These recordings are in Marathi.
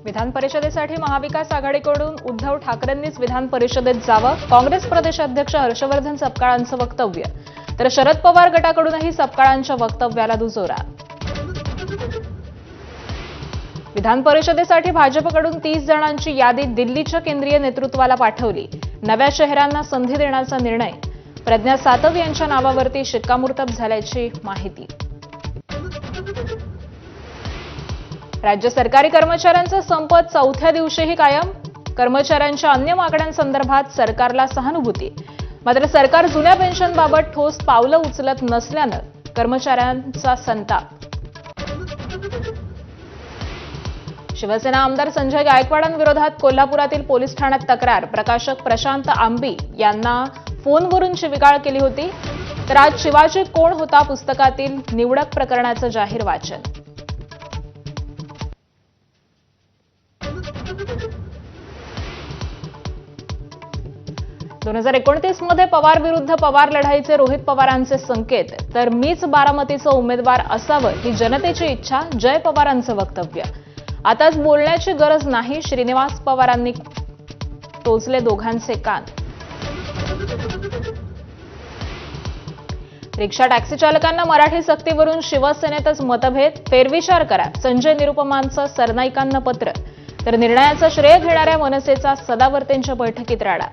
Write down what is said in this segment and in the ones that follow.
विधान परिषदेसाठी महाविकास आघाडीकडून उद्धव ठाकरेंनीच विधान परिषदेत जावं, काँग्रेस प्रदेशाध्यक्ष हर्षवर्धन सपकाळांचं वक्तव्य. तर शरद पवार गटाकडूनही सपकाळांच्या वक्तव्याला दुजोरा. विधान परिषदेसाठी भाजपकडून 30 जणांची यादी दिल्लीच्या केंद्रीय नेतृत्वाला पाठवली. नव्या शहरांना संधी देण्याचा निर्णय. प्रज्ञा सातव यांच्या नावावरती शिक्कामोर्तब झाल्याची माहिती. राज्य सरकारी कर्मचाऱ्यांचा संप चौथ्या दिवशीही कायम. कर्मचाऱ्यांच्या अन्य मागण्यांसंदर्भात सरकारला सहानुभूती. मात्र सरकार जुन्या पेन्शनबाबत ठोस पावलं उचलत नसल्यानं कर्मचाऱ्यांचा संताप. शिवसेना आमदार संजय गायकवाडांविरोधात कोल्हापुरातील पोलीस ठाण्यात तक्रार. प्रकाशक प्रशांत आंबी यांना फोनवरून शिवीगाळ केली होती. तर आज शिवाजी कोण होता पुस्तकातील निवडक प्रकरणाचं जाहीर वाचन. दोन 2029 मध्ये पवार विरुद्ध पवार लढाईचे रोहित पवारांचे संकेत. तर मीच बारामतीचं उमेदवार असावं ही जनतेची इच्छा. जय पवारांचं वक्तव्य. आताच बोलण्याची गरज नाही. श्रीनिवास पवारांनी टोचले दोघांचे कान. रिक्षा टॅक्सी चालकांना मराठी सक्तीवरून शिवसेनेतच मतभेद. फेरविचार करा. संजय निरुपमांचं सरनाईकांना पत्र. तर निर्णयाचं श्रेय घेणाऱ्या मनसेचा सदावर्तेंच्या बैठकीत राडा.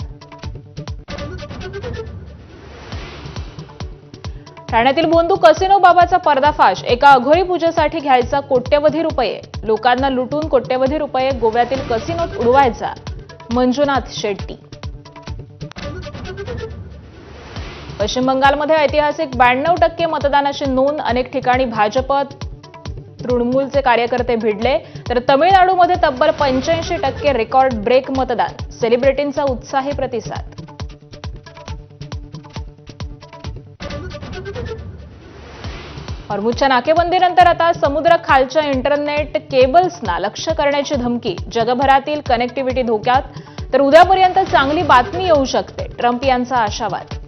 ठाण्यातील बोंदू कसिनो बाबाचा पर्दाफाश. एका अघोरी पूजेसाठी घ्यायचा कोट्यवधी रुपये. लोकांना लुटून कोट्यवधी रुपये गोव्यातील कसिनोत उडवायचा. मंजुनाथ शेट्टी. पश्चिम बंगालमध्ये ऐतिहासिक 92% मतदानाची नोंद. अनेक ठिकाणी भाजप तृणमूलचे कार्यकर्ते भिडले. तर तमिळनाडूमध्ये तब्बल 85% रेकॉर्ड ब्रेक मतदान. सेलिब्रिटींचा उत्साही प्रतिसाद. हॉर्मुझच्या नाकेबंदीनंतर आता समुद्र खालच्या इंटरनेट केबल्सना लक्ष्य करण्याची धमकी. जगभरातील कनेक्टिव्हिटी धोक्यात. तर उद्यापर्यंत चांगली बातमी येऊ शकते. ट्रम्प यांचा आशावाद.